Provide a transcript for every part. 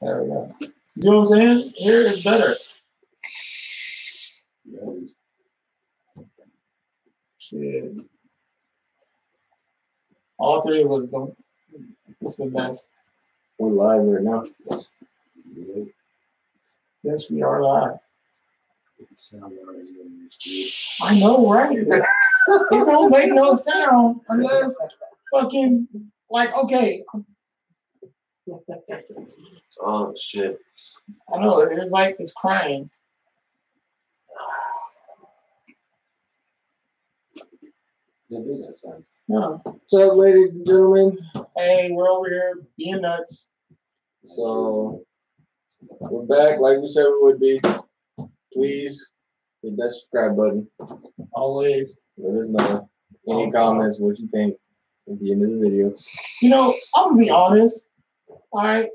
There we go. You see what I'm saying? Here is better. Yeah, it is. Shit. All three of us don't. It's the best. We're live right now. Yeah. Yes, we are live. It sounds already in this dude. I know, right? It don't make no sound unless fucking like okay. Oh shit. I know it's like it's crying. Didn't do that time. No. What's up, ladies and gentlemen? Hey, we're over here being nuts. So we're back like we said we would be. Please hit that subscribe button. Always. Let us know. Any comments, what you think at the end of the video. You know, I'm gonna be honest. All right.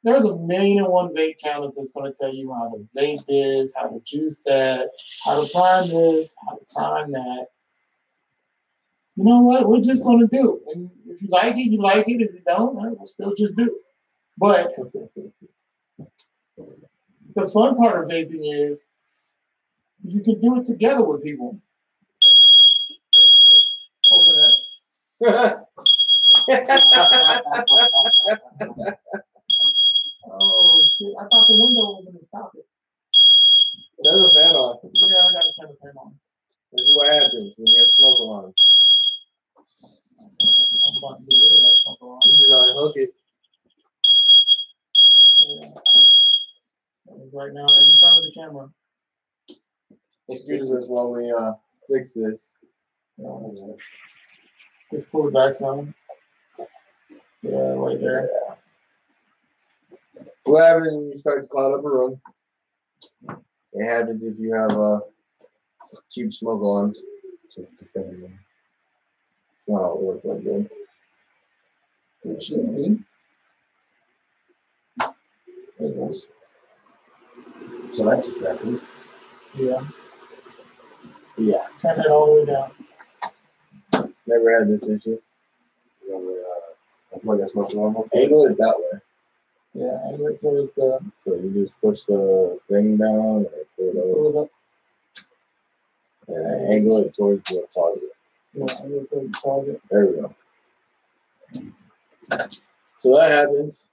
There's 1,000,001 vape channels that's gonna tell you how to vape this, how to juice that, how to prime this, how to prime that. You know what? We're just gonna do. And if you like it, you like it. If you don't, we'll still just do it. But the fun part of vaping is you can do it together with people. Open that. Oh shit! I thought the window was gonna stop it. Turn the fan on. Yeah, I gotta turn the fan on. This is what happens when you have smoke alarm. I'm about to get rid of that smoke alarm. You just unhook it. Yeah. Right now, in front of the camera. Excuse us while we fix this. Just pull it back some. Yeah, right there. Yeah. What happens when you start to cloud up a room? It happens if you have cheap smoke alarms. It's not all work like good. It should be. There it goes. So that's effective. Yeah. Yeah. Turn it all the way down. Never had this issue. Like a smoke alarm. Angle it that way. Yeah, angle it towards the. So you just push the thing down and pull it up. And angle it towards the target. Yeah, angle it towards the target. There we go. So that happens.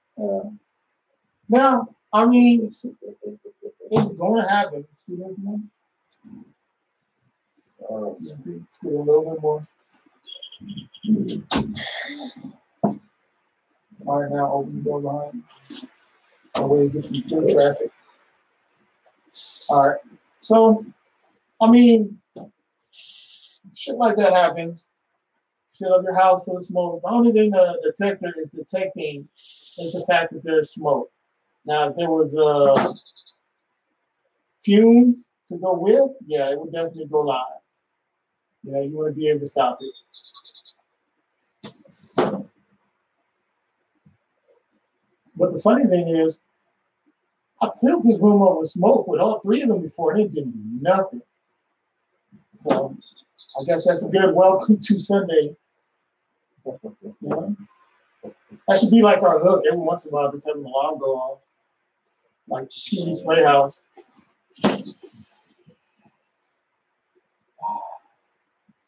Now, I mean, it's going to happen. Excuse me. Let's get a little bit more. All right, now open the door behind. That way you get some through traffic. All right. So, I mean, shit like that happens. Fill up your house full of smoke. The only thing the detector is detecting is the fact that there's smoke. Now, if there was fumes to go with, yeah, it would definitely go live. Yeah, you want to be able to stop it. But the funny thing is, I filled this room up with smoke with all three of them before, and it didn't do nothing. So I guess that's a good welcome to Sunday. Yeah. That should be like our hook. Every once in a while, just have an alarm go off. Like Cheese Playhouse.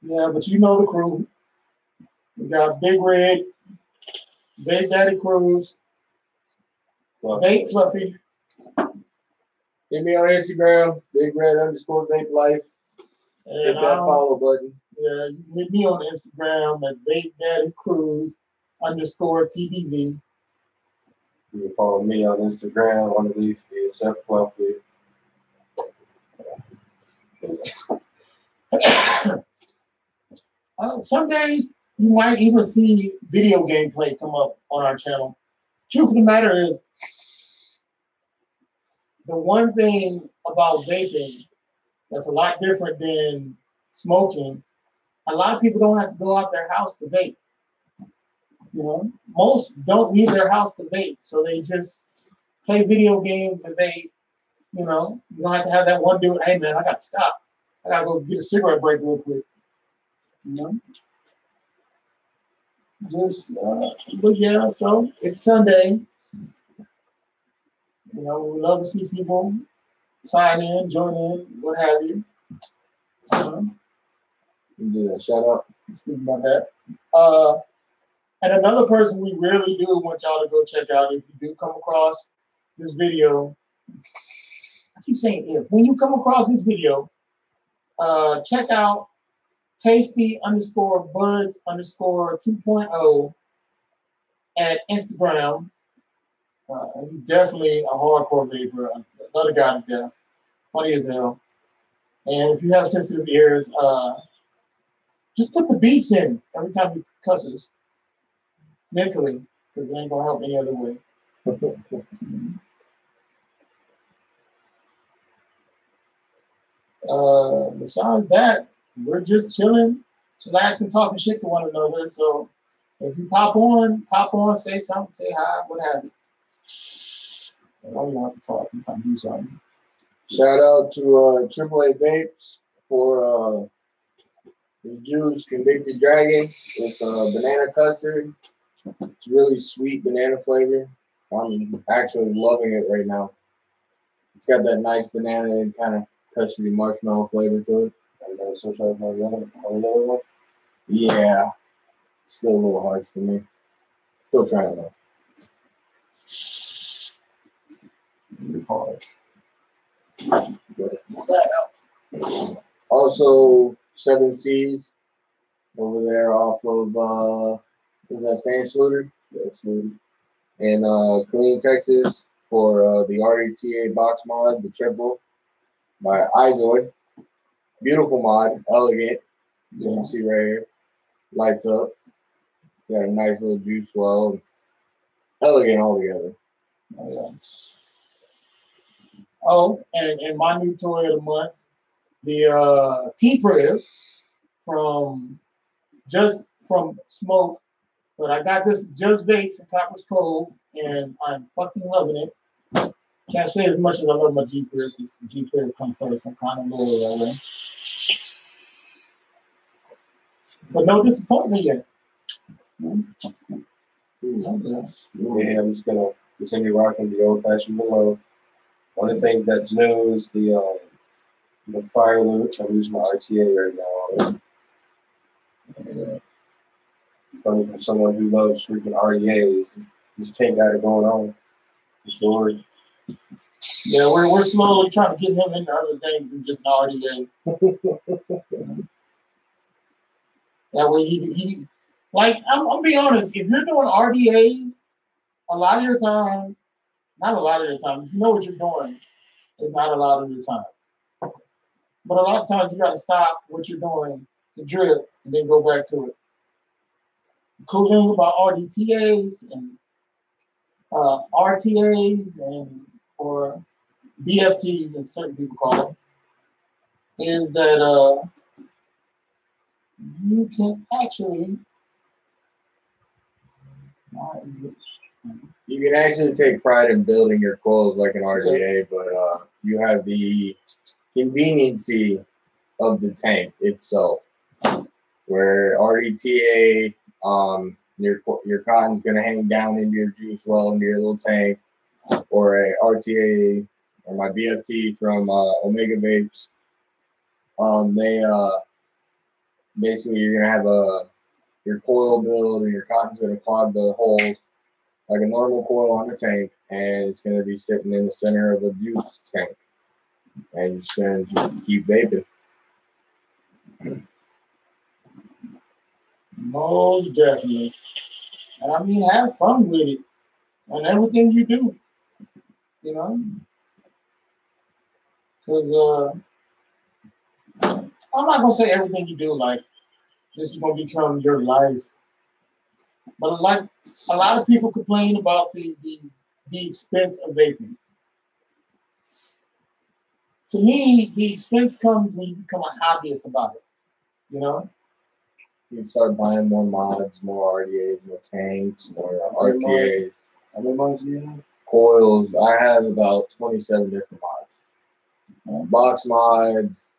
Yeah, but you know the crew. We got Big Red, Big Daddy Cruz, Vape Fluffy. Hit me on Instagram, BigRed_Vape Life. Hit that follow button. Yeah, you can hit me on Instagram at Vape Daddy Cruz _TBZ. You can follow me on Instagram, one of these, the Seth Fluffy. Some days you might even see video gameplay come up on our channel. Truth of the matter is, the one thing about vaping that's a lot different than smoking, a lot of people don't have to go out their house to vape. You know, most don't leave their house to vape, so they just play video games and vape. You know, you don't have to have that one dude, hey man, I gotta stop. I gotta go get a cigarette break real quick. You know? Just, but yeah, so it's Sunday. You know, we would love to see people sign in, join in, what have you. You do that. Shut up. Speaking about that. And another person we really do want y'all to go check out if you do come across this video. I keep saying if. When you come across this video, check out tasty_buds_2.0 at Instagram. He's definitely a hardcore vapor. Another guy to death. Funny as hell. And if you have sensitive ears, just put the beeps in every time he cusses. Mentally, because it ain't gonna help any other way. Besides that, we're just chilling, chillaxing, talking shit to one another. So if you pop on, say something, say hi, what have you. I don't have to talk. I'm trying to do something. Shout out to AAA Vapes for this juice, Convicted Dragon. It's banana custard. It's really sweet banana flavor. I'm actually loving it right now. It's got that nice banana and kind of custardy marshmallow flavor to it. Yeah, it's still a little harsh for me. Still trying though. Harsh. Also, 7 C's over there off of what's that, Stan Schluter? Yeah, Schluter. And Killeen, Texas for the RDTA box mod, the triple by iJoy. Beautiful mod, elegant. You can see right here. Lights up. Got a nice little juice well. Elegant altogether. Oh, and my new toy of the month, the T-Prayer from Smoke. But I got this Just Vapes in Copper's Cove, and I'm fucking loving it. Can't say as much as I love my G-Prayer, because G-Prayer comes first. I'm kind of loyal that way. But no disappointment yet. Yeah, I'm just gonna continue rocking the old-fashioned below. Only thing that's new is the fire loop. I'm using my RTA right now. Coming from someone who loves freaking RDAs, this thing got it going on. Sure. Yeah, we're slowly trying to get him into other things than just an RDA. That way he like I'm be honest, if you're doing RDAs, a lot of your time, not a lot of your time, if you know what you're doing, it's not a lot of your time. But a lot of times you gotta stop what you're doing to drip and then go back to it. The cool thing about RDTAs and RTAs and or BFTs, as certain people call them, is that you can actually take pride in building your coils like an RDA, but you have the conveniency of the tank itself, where RDTA, your cotton's going to hang down into your juice well into your little tank, or a RTA or my BFT from Omega Vapes. They basically you're going to have your coil build, and your cotton's going to clog the holes like a normal coil on a tank, and it's going to be sitting in the center of a juice tank, and you're just going to keep vaping. Most definitely. And I mean, have fun with it and everything you do, you know? Because I'm not going to say everything you do, like, this is going to become your life. But like a lot of people complain about the expense of vaping. To me, the expense comes when you become a hobbyist about it, you know? You start buying more mods, more RDAs, more tanks, more RTAs. How many mods do you have? Coils. I have about 27 different mods. Box mods,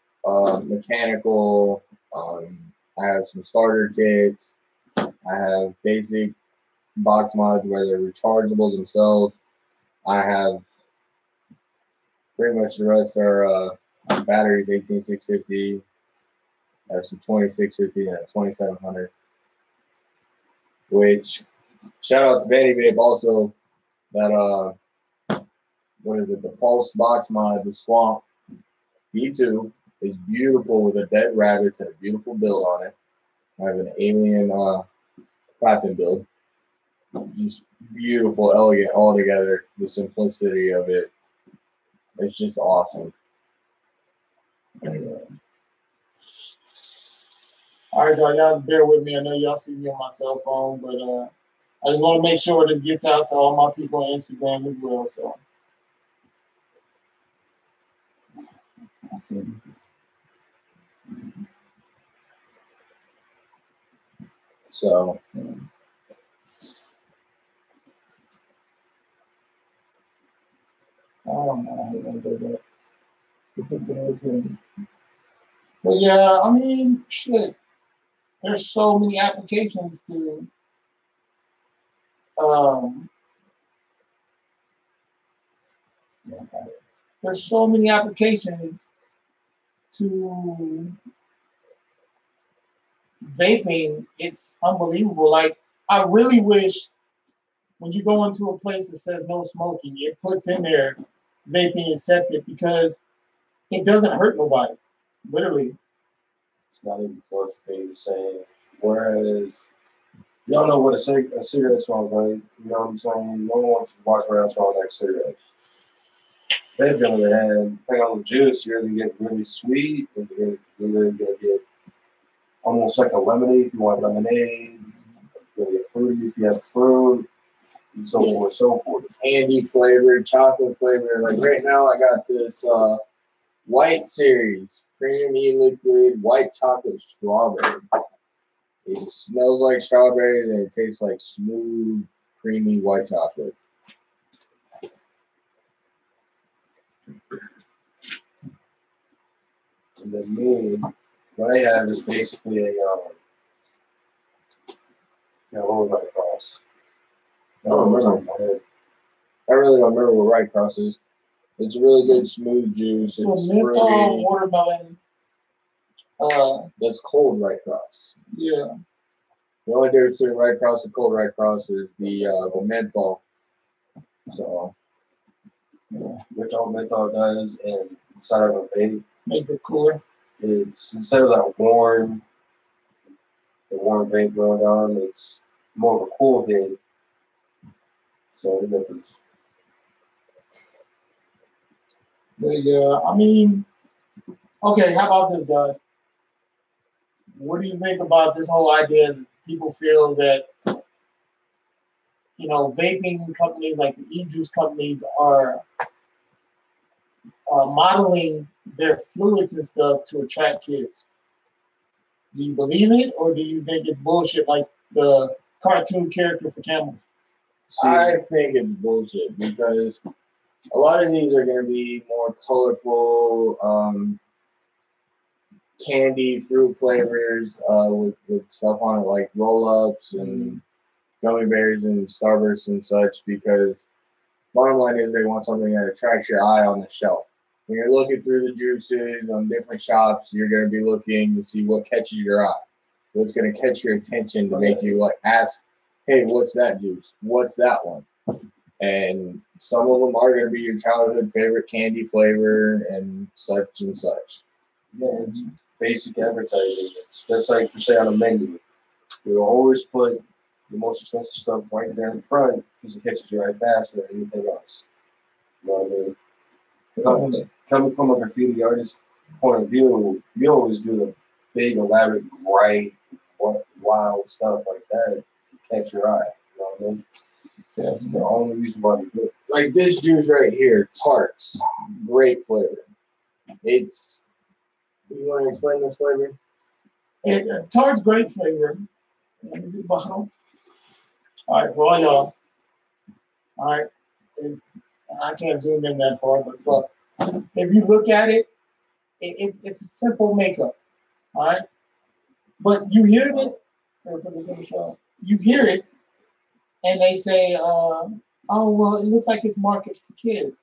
mechanical. I have some starter kits. I have basic box mods where they're rechargeable themselves. I have Pretty much the rest are batteries 18650. There's some 2650 and a 2700. Which shout out to Vanny Vape also. That what is it? The Pulse Box Mod, the Swamp V2 is beautiful with a dead rabbits and a beautiful build on it. I have an alien Clapton build. Just beautiful, elegant all together. The simplicity of it. It's just awesome. All right, y'all bear with me. I know y'all see me on my cell phone, but I just want to make sure this gets out to all my people on Instagram as well. So oh man, I hate when I do that. But yeah, I mean, shit. There's so many applications to there's so many applications to vaping. It's unbelievable. Like, I really wish when you go into a place that says no smoking, it puts in there vaping accepted, because it doesn't hurt nobody. Literally. It's not even close to being the same. Whereas, y'all know what a cigarette smells like. You know what I'm saying? No one wants to walk around smelling like a cigarette. They've got it hand. Depending on the juice, you're going to get really sweet, and you're going to get almost like a lemonade if you want lemonade. You're going to get fruity if you have fruit, and so forth, so forth. Candy flavored, chocolate flavored. Like right now, I got this White Series Premium E-Liquid White Chocolate Strawberry. It smells like strawberries and it tastes like smooth, creamy white chocolate. And then me, what I have is basically a what was that cross? I don't remember. I really don't remember what Right Cross is. It's a really good smooth juice. So it's menthol, watermelon. That's cold Right Cross. Yeah. The only difference between Right Cross and cold Right Cross is the menthol. So, which all menthol does, and inside of a vape makes it cooler. It's instead of that warm vape going on, it's more of a cool vape. So the difference. But yeah, I mean, okay, how about this, guys? What do you think about this whole idea that people feel that, you know, vaping companies like the e-juice companies are modeling their fluids and stuff to attract kids? Do you believe it, or do you think it's bullshit like the cartoon character for camels? I think it's bullshit because a lot of these are going to be more colorful, candy, fruit flavors with stuff on it like roll-ups and gummy bears and Starbursts and such, because bottom line is they want something that attracts your eye on the shelf. When you're looking through the juices on different shops, you're going to be looking to see what catches your eye, what's going to catch your attention to make you like ask, hey, what's that juice? What's that one? And some of them are going to be your childhood favorite candy flavor and such and such. Yeah, it's basic advertising. It's just like you say on a menu. They'll always put the most expensive stuff right there in front because it catches your eye faster than anything else. You know what I mean? Coming from a graffiti artist point of view, you always do the big, elaborate, bright, wild stuff like that to catch your eye. You know what I mean? That's the only reason why we do it. Like this juice right here, Tarts, great flavor. It's, you want to explain this flavor? Tart's great flavor. Let me see the bottle. All right, for all y'all. All right. I can't zoom in that far, but fuck. If you look at it, it's a simple makeup. All right. But you hear it, you hear it, and they say, oh, well, it looks like it's marketed for kids.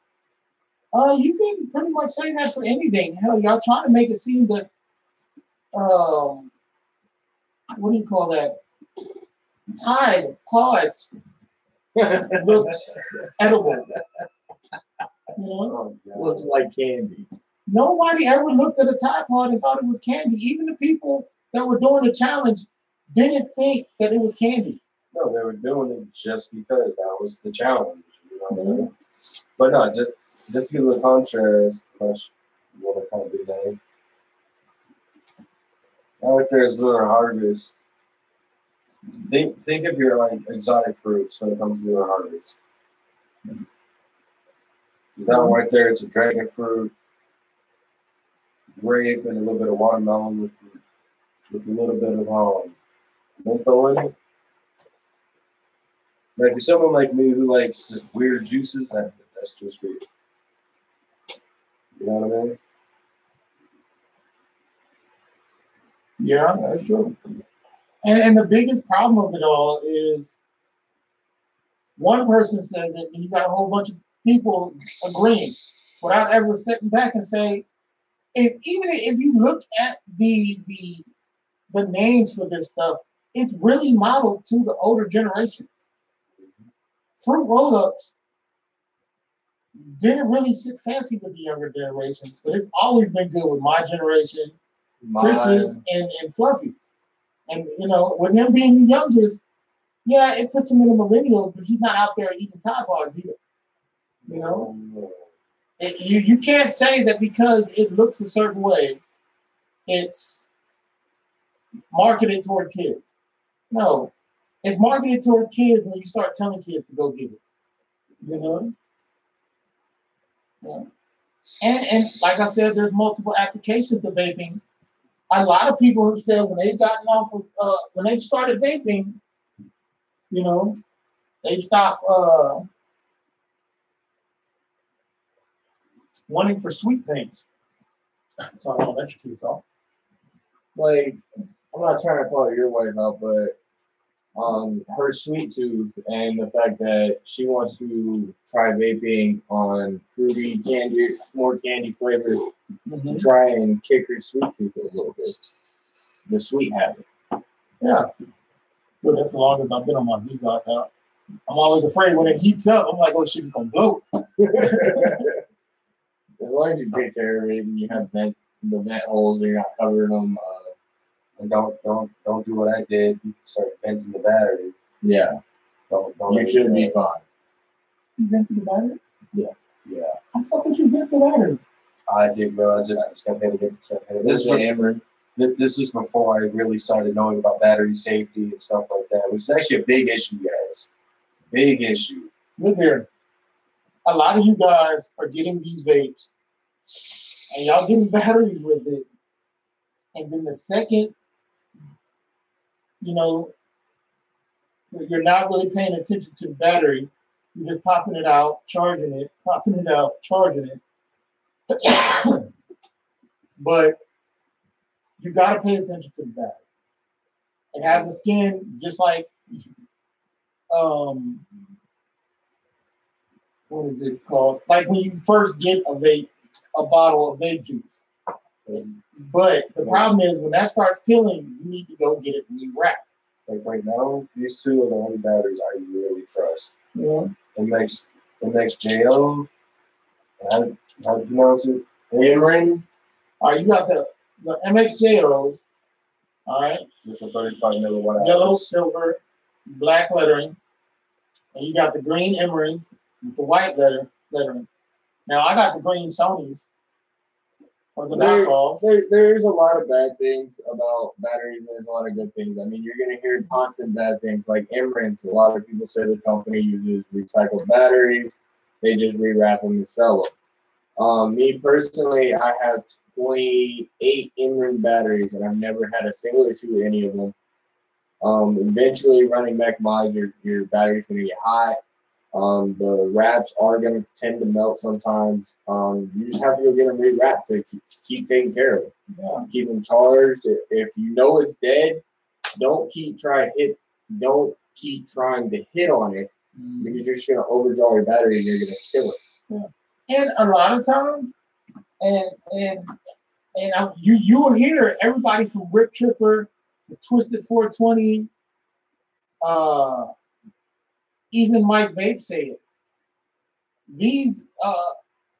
You can pretty much say that for anything. Hell, y'all trying to make it seem that, what do you call that? Tide pods look edible. You know? Looks like candy. Nobody ever looked at a Tide Pod and thought it was candy. Even the people that were doing the challenge didn't think that it was candy. No, they were doing it just because that was the challenge. You know what I mean? But no, just to give a contrast, unless you want to kind of do that. Out there's Lunar Harvest. Think of your like exotic fruits when it comes to Lunar Harvest. That one right there, it's a dragon fruit, grape, and a little bit of watermelon with a little bit of mentho in it. Now, if you're someone like me who likes just weird juices, that's just for you. You know what I mean? Yeah, that's true. And the biggest problem of it all is one person says it, and you got a whole bunch of people agreeing without ever sitting back and say, even if you look at the names for this stuff, it's really modeled to the older generations. Fruit roll-ups didn't really sit fancy with the younger generations, but it's always been good with my generation, Chris's, and Fluffy's. And, you know, with him being the youngest, yeah, it puts him in the millennials, but he's not out there eating Tide Pods either. You know? You can't say that because it looks a certain way, it's marketed towards kids. No. It's marketed towards kids when you start telling kids to go get it. You know? Yeah. And like I said, there's multiple applications to vaping. A lot of people have said when they've gotten off of, when they've started vaping, you know, they've stopped wanting for sweet things. So I don't let your kids off. Like, I'm not trying to call your wife out, but her sweet tooth and the fact that she wants to try vaping on fruity candy, more candy flavors, to try and kick her sweet tooth a little bit. The sweet habit. Yeah. Well, that's the longest I've been on my V-God now. I'm always afraid when it heats up, I'm like, oh, she's gonna blow. As long as you take care of it and you have the vent holes and you're not covering them. And don't do what I did. You start venting the battery. Yeah. Don't you should be fine. You vented the battery? Yeah. I thought that you vented the battery. I didn't realize it. I just kept hitting it. This is before I really started knowing about battery safety and stuff like that, which is actually a big issue, guys. Big issue. Look here. A lot of you guys are getting these vapes, and y'all getting batteries with it. And then the second, you know, you're not really paying attention to the battery. You're just popping it out, charging it, popping it out, charging it. But you got to pay attention to the battery. It has a skin just like, what is it called? Like when you first get a bottle of vape juice. But the problem is when that starts peeling, you need to go get it re-wrapped. Like right now, these two are the only batteries I really trust. Yeah. MXJO. How do you pronounce it? Imran. All right, you got the MXJOs. All right. Which are 35 milliwatt hours. Yellow, silver, black lettering. And you got the green Emerins with the white lettering. Now I got the green Sonys. Or the knockoffs. There's a lot of bad things about batteries, and there's a lot of good things. I mean, you're going to hear constant bad things like Emirates. A lot of people say the company uses recycled batteries. They just rewrap them and sell them. Me personally, I have 28 Emirates batteries, and I've never had a single issue with any of them. Eventually, running back mods, your battery's going to get hot. The wraps are going to tend to melt sometimes. You just have to go get them rewrapped to keep taking care of it. Yeah. Keep them charged. If you know it's dead, don't keep trying to hit on it because you're just going to overdraw your battery and you're going to kill it. Yeah. And a lot of times, you will hear everybody from Rip Tripper to Twisted 420, even Mike Vape say it. These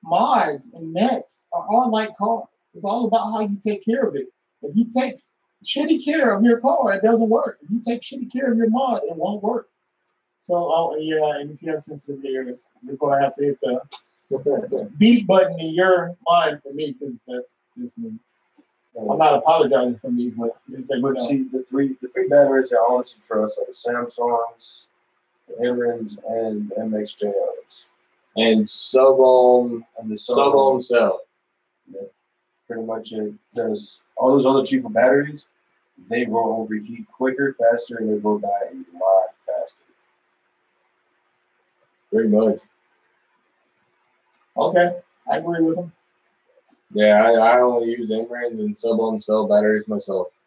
mods and nets are all like cars. It's all about how you take care of it. If you take shitty care of your car, it doesn't work. If you take shitty care of your mod, it won't work. So, and if you have sensitive ears, you're going to have to hit the beat button in your mind for me, because that's just me. I'm not apologizing for me, but just like, but see, the three batteries I honestly trust are the Samsungs, the Emrins, and MXJOs. And sub-ohm And the sub-ohm cell. Yeah, pretty much it. Because all those other cheaper batteries, they will overheat quicker, faster, and they will die a lot faster. Pretty much. Okay, I agree with him. Yeah, I only use Emrins and sub-ohm cell batteries myself.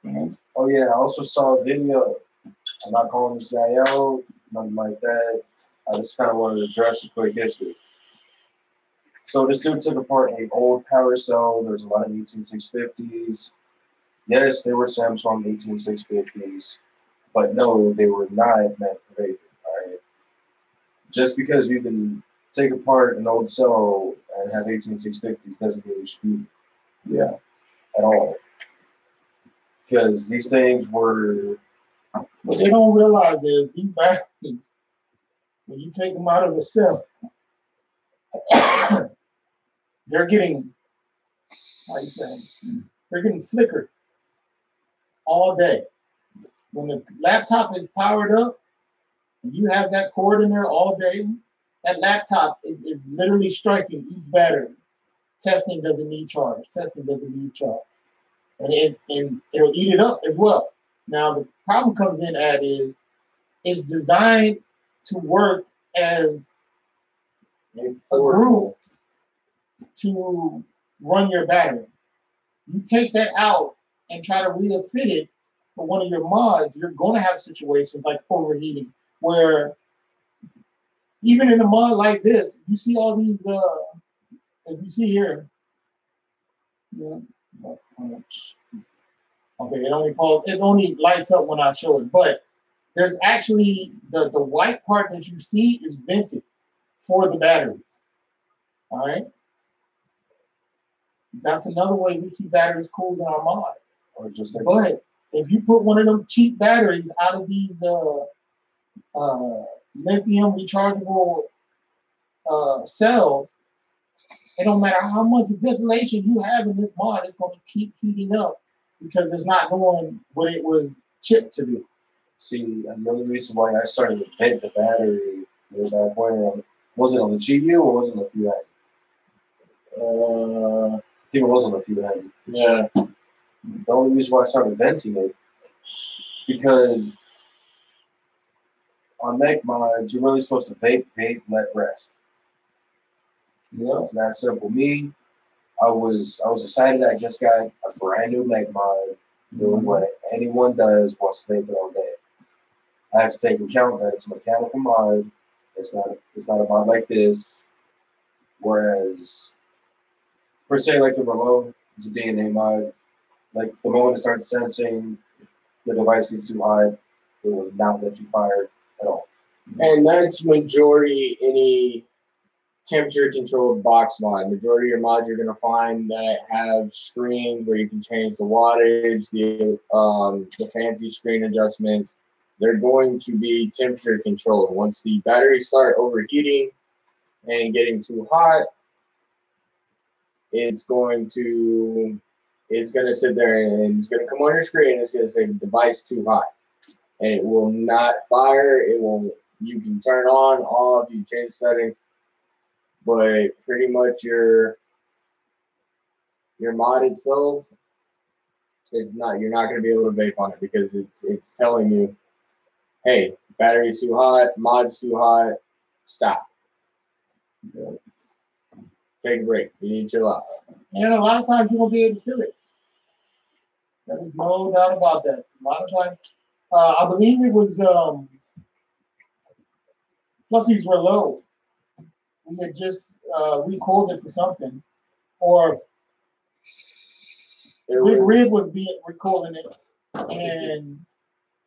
Mm-hmm. Oh yeah, I also saw a video. I'm not calling this guy out, nothing like that. I just kind of wanted to address a quick issue. So this dude took apart an old power cell. There's a lot of 18650s. Yes, they were Samsung 18650s, but no, they were not meant for vaping. All right. Just because you can take apart an old cell and have 18650s doesn't mean you should use it. Yeah, at all. Because these things were. What they don't realize is these batteries, when you take them out of the cell, they're getting, how you say, they're getting flickered all day. When the laptop is powered up, and you have that cord in there all day, that laptop is literally striking each battery. Testing doesn't need charge. Testing doesn't need charge. And it'll eat it up as well. Now, the problem comes in at is it's designed to work as a group to run your battery. You take that out and try to refit it for one of your mods, you're going to have situations like overheating, where even in a mod like this, you see all these, if you see here, okay, it only lights up when I show it, but there's actually the white part that you see is vented for the batteries. All right. That's another way we keep batteries cool in our mods. Or just like, but if you put one of them cheap batteries out of these lithium rechargeable cells, it don't matter how much ventilation you have in this mod, it's going to keep heating up because it's not doing what it was chipped to do. See, another reason why I started to vent the battery was that when was it on the GU or was it on the few I think it was on the few heavy. Yeah. The only reason why I started venting it, because on mech mods, you're really supposed to vape, let rest. You know, it's that simple. Me, I was excited. I just got a brand new mech mod, doing what anyone does, wants to vape it all day. I have to take into account that it's a mechanical mod. It's not a mod like this. Whereas, for say like the Relo, it's a DNA mod. Like the moment it starts sensing the device gets too high, it will not let you fire at all. And that's majority any temperature controlled box mod. Majority of your mods you're going to find that have screens where you can change the wattage, the fancy screen adjustments. They're going to be temperature controlled. Once the batteries start overheating and getting too hot, it's going to sit there and it's going to come on your screen. It's going to say device too hot, and it will not fire. It will. You can turn on, off. You can change settings, but pretty much your mod itself, it's not. You're not going to be able to vape on it because it's telling you, hey, battery's too hot, mod's too hot, stop. Take a break. You need to chill out. And a lot of times you won't be able to feel it. There is no doubt about that. A lot of times, I believe it was Fluffy's Relo we had just recalled it for something, or Big Rig was being recalling it, and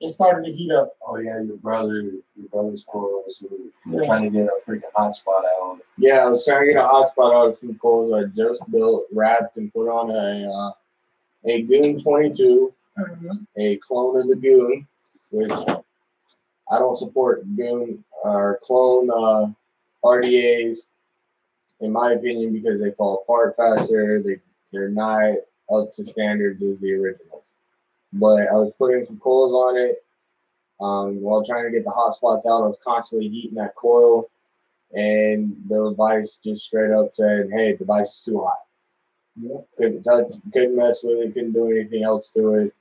it started to heat up. Oh yeah, your brother's coils. You're trying to get a freaking hotspot out. Yeah, I was trying to get a hotspot out of some coils I just built, wrapped, and put on a Goon 22, a clone of the Goon, which I don't support Goon or clone RDAs, in my opinion, because they fall apart faster. They're not up to standards as the originals. But I was putting some coils on it. While trying to get the hot spots out, I was constantly heating that coil, and the device just straight up said, "Hey, the device is too hot." Yeah. Couldn't touch, couldn't mess with it, couldn't do anything else to it.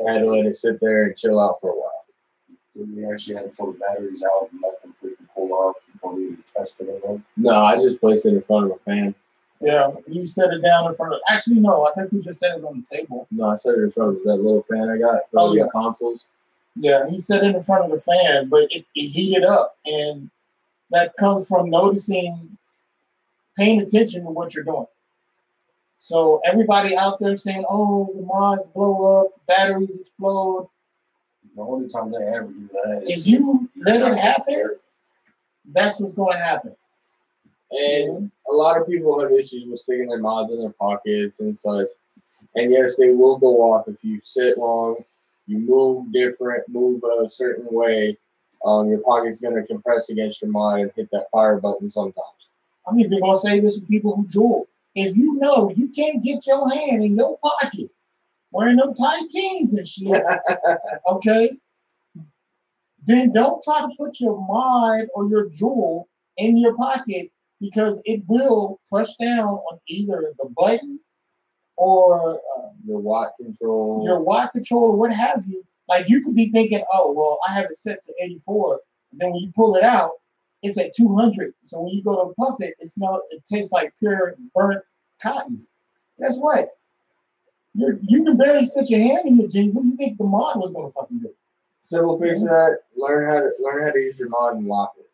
I had to let it sit there and chill out for a while. We actually had to pull the batteries out and let them freaking pull off before we tested it. No, I just placed it in front of a fan. Yeah, you set it down in front of. Actually, no, I think we just set it on the table. No, I set it in front of that little fan I got for the consoles. Yeah, he set it in front of the fan, but it heated up, and that comes from paying attention to what you're doing. So everybody out there saying, "Oh, the mods blow up, batteries explode." The only time they ever do that is if you let it happen, that's what's going to happen. And a lot of people have issues with sticking their mods in their pockets and such. And yes, they will go off if you sit long, you move different, move a certain way. Your pocket's going to compress against your mod and hit that fire button sometimes. I'm even going to say this to people who jewel. If you know you can't get your hand in your pocket wearing them tight jeans and shit, okay, then don't try to put your mod or your jewel in your pocket, because it will push down on either the button or your watt control, or what have you. Like, you could be thinking, "Oh, well, I have it set to 84." And then when you pull it out, it's at 200. So when you go to puff it, it tastes like pure burnt cotton. Guess what? You can barely fit your hand in your jeans. What do you think the mod was going to fucking do? Simple fix for that. Learn how to use your mod and lock it.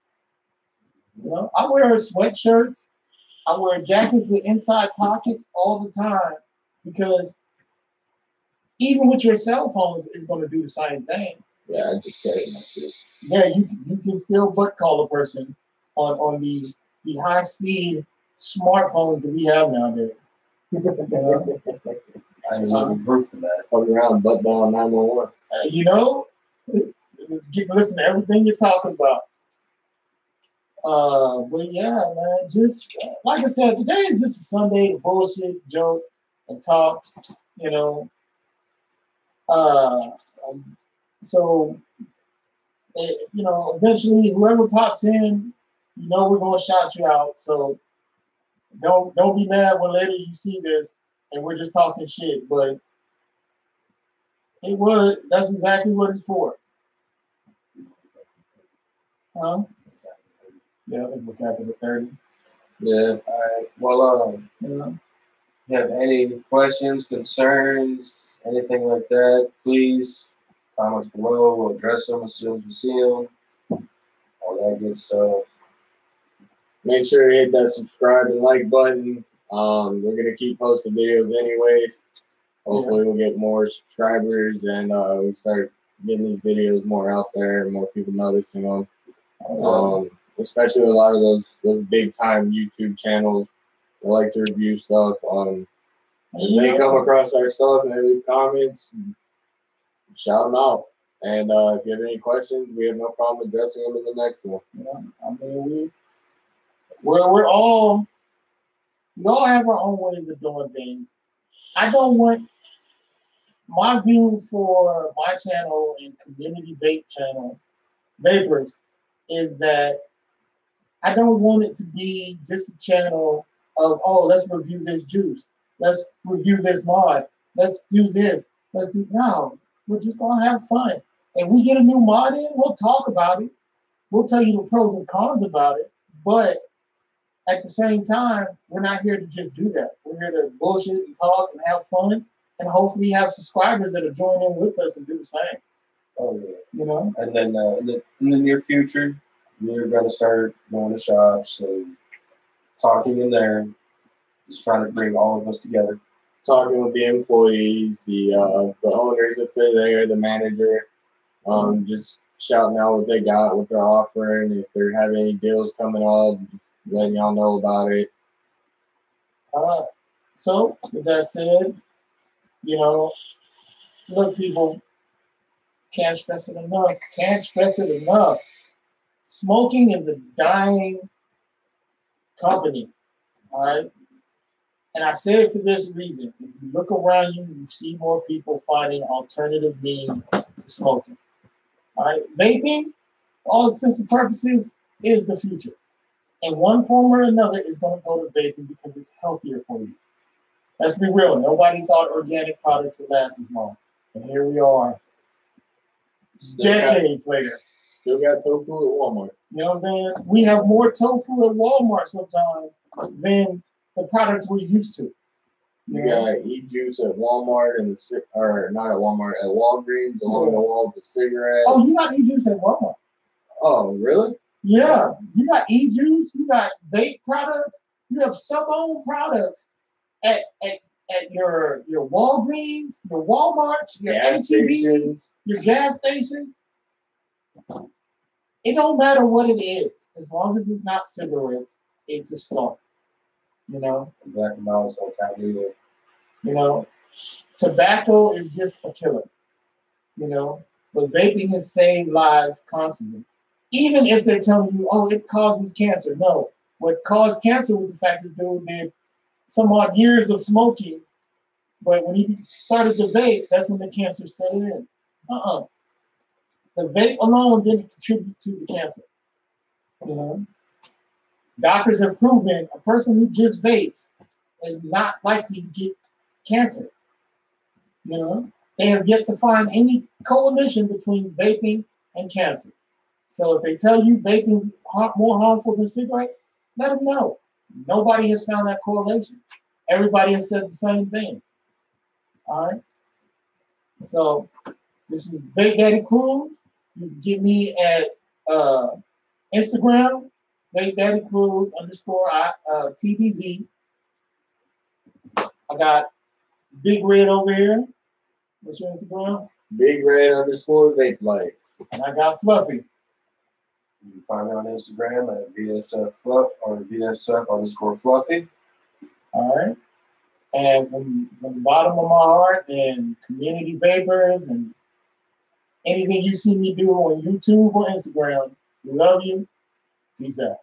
You know, I wear sweatshirts. I wear jackets with inside pockets all the time, because even with your cell phones, it's going to do the same thing. Yeah, I just carry my shit. Yeah, you can still butt call a person on these high speed smartphones that we have nowadays. I ain't looking proof for that. Fucking around, butt down 911. You know, get to listen to everything you're talking about. But yeah, man, just like I said, today is just a Sunday to bullshit, joke, and talk. You know, so you know, eventually, whoever pops in, you know, we're gonna shout you out. So don't be mad when later you see this and we're just talking shit. But that's exactly what it's for. Huh? Yeah, I think we're capping at 30. Yeah. All right. Well, you have any questions, concerns, anything like that, please comments below. We'll address them as soon as we see them. All that good stuff. Make sure to hit that subscribe and like button. We're gonna keep posting videos anyways. Hopefully we'll get more subscribers and we start getting these videos more out there and more people noticing them. Especially a lot of those big time YouTube channels that like to review stuff. If they come across our stuff and they leave comments, shout them out. And if you have any questions, we have no problem addressing them in the next one. Yeah, I mean, we all have our own ways of doing things. I don't want my view for my channel and community vape channel, Vapors, is that I don't want it to be just a channel of, "Oh, let's review this juice. Let's review this mod. Let's do this. No, we're just going to have fun. If we get a new mod in, we'll talk about it. We'll tell you the pros and cons about it. But at the same time, we're not here to just do that. We're here to bullshit and talk and have fun, and hopefully have subscribers that are joining in with us and do the same." Oh, yeah. You know? And then in the near future, we're going to start going to shops and talking in there, just trying to bring all of us together. Talking with the employees, the owners if they're there, the manager, just shouting out what they got, what they're offering, if they're having any deals coming up, just letting y'all know about it. So with that said, you know, look, people, can't stress it enough. Can't stress it enough. Smoking is a dying company. All right. And I say it for this reason. If you look around you, you see more people finding alternative means to smoking. All right. Vaping, for all intents and purposes, is the future. In one form or another, is going to go to vaping because it's healthier for you. Let's be real. Nobody thought organic products would last as long. And here we are. Decades later. Still got tofu at Walmart. You know what I'm saying? We have more tofu at Walmart sometimes than the products we're used to. You got e-juice at Walmart or not at Walmart, at Walgreens along the wall with the cigarettes. Oh, you got e-juice at Walmart. Oh, really? Yeah. You got e-juice, you got vape products, you have sub-owned products at your Walgreens, your Walmarts, your HEBs, your gas stations. It don't matter what it is, as long as it's not cigarettes, it's a start. You know? Black and Mountain don't count either. You know? Tobacco is just a killer. You know? But vaping has saved lives constantly. Even if they're telling you, oh, it causes cancer. No. What caused cancer was the fact that dude did some odd years of smoking. But when he started to vape, that's when the cancer set in. The vape alone didn't contribute to the cancer. You know? Doctors have proven a person who just vapes is not likely to get cancer. You know? They have yet to find any correlation between vaping and cancer. So if they tell you vaping is more harmful than cigarettes, let them know. Nobody has found that correlation. Everybody has said the same thing. All right? So this is Vape Daddy Cruz. You can get me at Instagram, Vape Daddy Cruz _TBZ. I got Big Red over here. What's your Instagram? Big Red _Vape Life. And I got Fluffy. You can find me on Instagram at VSFFluff or VSF_Fluffy. All right. And from the bottom of my heart and community vapors and anything you see me do on YouTube or Instagram, we love you. Peace out.